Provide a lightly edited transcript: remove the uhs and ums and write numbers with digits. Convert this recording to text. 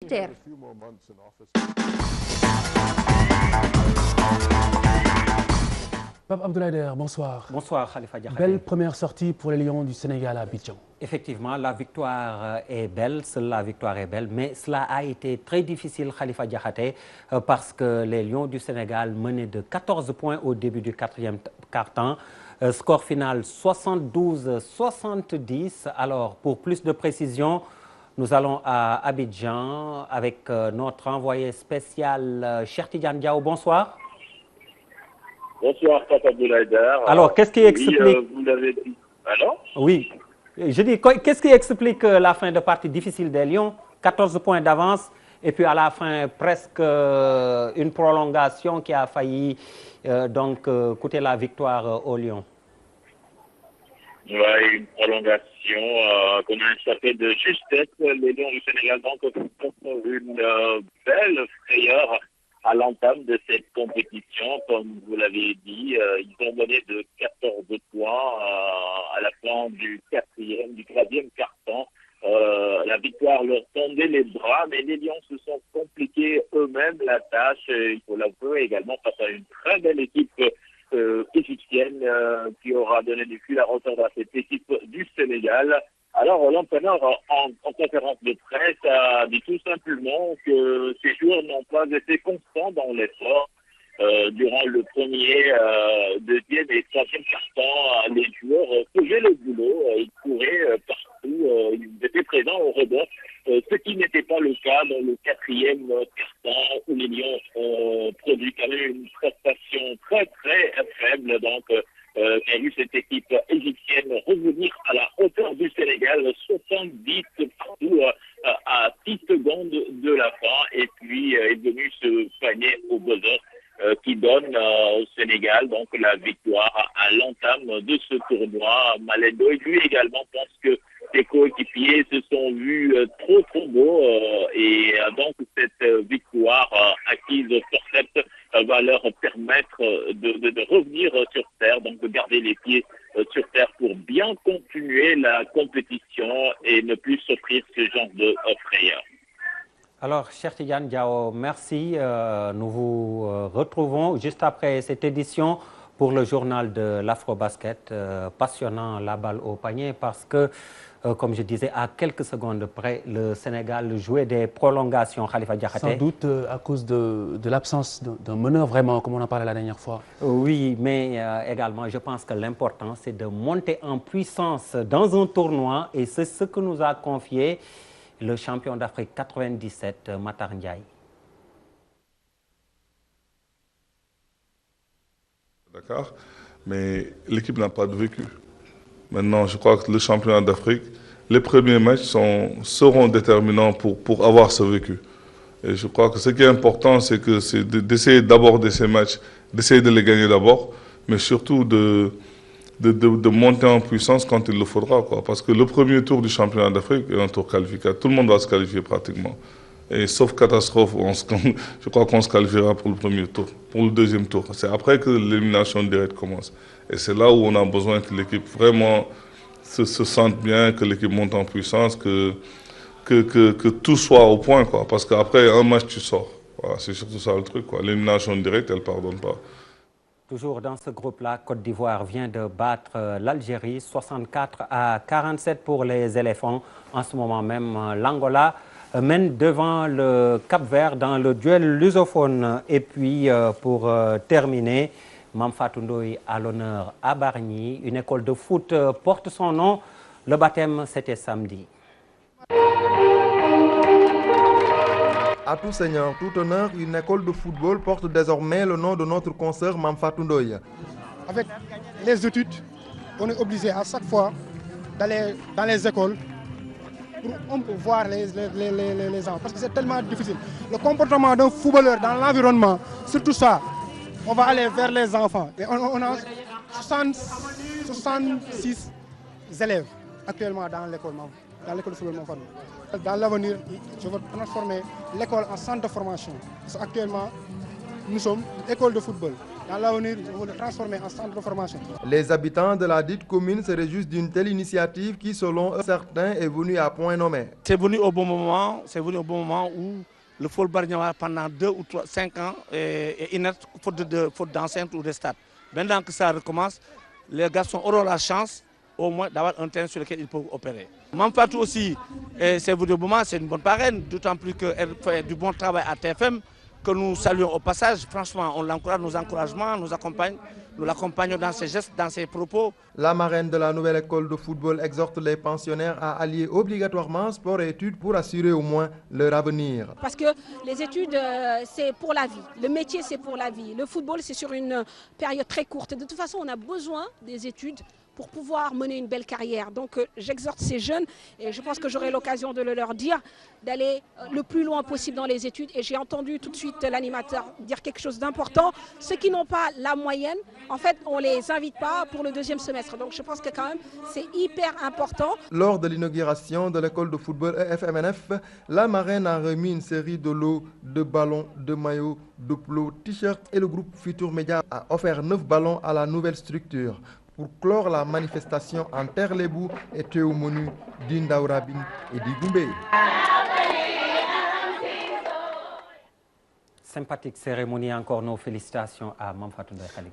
TER. Pape Abdoulaye Der, bonsoir. Bonsoir Khalifa Diakhaté. Belle première sortie pour les Lions du Sénégal à Abidjan. Effectivement, la victoire est belle, seule la victoire est belle, mais cela a été très difficile Khalifa Diakhaté parce que les Lions du Sénégal menaient de 14 points au début du quatrième quart-temps. Score final 72-70. Alors, pour plus de précision, nous allons à Abidjan avec notre envoyé spécial Cheikh Tidiane Diaw. Bonsoir. Bonsoir, Papa Abdoulaye Der. Alors, qu'est-ce qui explique... vous l'avez dit. Alors? Oui. Je dis, qu'est-ce qui explique la fin de partie difficile des Lions? 14 points d'avance et puis à la fin, presque une prolongation qui a failli coûter la victoire aux Lions. Oui, une prolongation qu'on a échappé de justesse. Les Lions du Sénégal donc ont une belle frayeur à l'entame de cette compétition. Comme vous l'avez dit, ils ont mené de 14 points à la fin du troisième quart-temps. La victoire leur tendait les bras, mais les Lions se sont compliqués eux-mêmes la tâche. Il faut l'avouer également face à une très belle équipe égyptienne qui aura donné du fil à retordre à cette équipe du Sénégal. Alors, l'entraîneur, en conférence de presse, a dit tout simplement que ces joueurs n'ont pas été constants dans l'effort. Durant le premier, deuxième et troisième quart-temps, les joueurs faisaient le boulot, ils couraient partout, ils étaient présents au rebond, ce qui n'était pas le cas dans le quatrième quart-temps où les Lions ont produit quand même une prestation très très faible. Donc, qui a vu cette équipe égyptienne revenir à la hauteur du Sénégal, 70 partout à 10 secondes de la fin, et puis est venu ce panier au buzzer qui donne au Sénégal donc la victoire à l'entame de ce tournoi. Malendo et lui également pense que ses coéquipiers se sont vus trop beaux et donc cette victoire acquise forceps va leur permettre de revenir sur terre, donc de garder les pieds sur terre pour bien continuer la compétition et ne plus s'offrir ce genre de frayeur. Alors, Cheikh Tidiane Diaw, merci. Nous vous retrouvons juste après cette édition pour le journal de l'Afrobasket. Passionnant, la balle au panier, parce que, comme je disais, à quelques secondes près, le Sénégal jouait des prolongations, Khalifa Diakhaté. Sans doute à cause de l'absence d'un meneur, vraiment, comme on en parlait la dernière fois. Oui, mais également, je pense que l'important, c'est de monter en puissance dans un tournoi, et c'est ce que nous a confié le champion d'Afrique 97, Matar Ndiaye. Dakar, mais l'équipe n'a pas de vécu. Maintenant, je crois que le championnat d'Afrique, les premiers matchs seront déterminants pour avoir ce vécu. Et je crois que ce qui est important, c'est d'essayer d'aborder ces matchs, d'essayer de les gagner d'abord, mais surtout de monter en puissance quand il le faudra, quoi. Parce que le premier tour du championnat d'Afrique est un tour qualificatif. Tout le monde va se qualifier pratiquement. Et sauf catastrophe, je crois qu'on se qualifiera pour le premier tour, pour le deuxième tour. C'est après que l'élimination directe commence. Et c'est là où on a besoin que l'équipe vraiment se sente bien, que l'équipe monte en puissance, que tout soit au point, quoi. Parce qu'après un match, tu sors. Voilà, c'est surtout ça le truc, quoi. L'élimination directe, elle ne pardonne pas. Toujours dans ce groupe-là, Côte d'Ivoire vient de battre l'Algérie, 64-47 pour les éléphants. En ce moment même, l'Angola mène devant le Cap-Vert dans le duel lusophone. Et puis, pour terminer, Mame Fatou Ndoye à l'honneur à Bargny. Une école de foot porte son nom. Le baptême, c'était samedi. À tout seigneur, tout honneur, une école de football porte désormais le nom de notre consoeur Mame Fatou Ndoye. Avec les études, on est obligé à chaque fois d'aller dans les écoles pour voir les enfants, parce que c'est tellement difficile. Le comportement d'un footballeur dans l'environnement, surtout ça, on va aller vers les enfants. Et on a 66 élèves actuellement dans l'école de football Mame Fatou. Dans l'avenir, je veux transformer l'école en centre de formation. Parce qu'actuellement, nous sommes une école de football. dans l'avenir, on veut le transformer en centre de formation. Les habitants de la dite commune se réjouissent d'une telle initiative qui, selon certains, est venue à point nommé. C'est venu au bon moment, où le football bargnois pendant 2 ou 5 ans est inerte, faute d'enceinte ou de stade. Maintenant que ça recommence, les garçons auront la chance au moins d'avoir un terrain sur lequel ils peuvent opérer. Mame Fatou aussi, c'est venu au moment, c'est une bonne parraine, d'autant plus qu'elle fait du bon travail à TFM, que nous saluons au passage. Franchement, on l'encourage, nos encouragements, nous l'accompagnons dans ses gestes, dans ses propos. La marraine de la nouvelle école de football exhorte les pensionnaires à allier obligatoirement sport et études pour assurer au moins leur avenir. Parce que les études, c'est pour la vie. Le métier, c'est pour la vie. Le football, c'est sur une période très courte. De toute façon, on a besoin des études pour pouvoir mener une belle carrière. Donc j'exhorte ces jeunes, et je pense que j'aurai l'occasion de le leur dire, d'aller le plus loin possible dans les études. Et j'ai entendu tout de suite l'animateur dire quelque chose d'important. Ceux qui n'ont pas la moyenne, en fait, on ne les invite pas pour le 2e semestre. Donc je pense que quand même, c'est hyper important. Lors de l'inauguration de l'école de football EFMNF, la marraine a remis une série de lots de ballons, de maillots, de plots, t-shirts, et le groupe Futur Média a offert 9 ballons à la nouvelle structure. Pour clore la manifestation, en Terre-les-Boues était au menu d'Indaourabine et d'Igoumbé. Sympathique cérémonie, encore nos félicitations à Mame Fatou Ndoye Khalifa.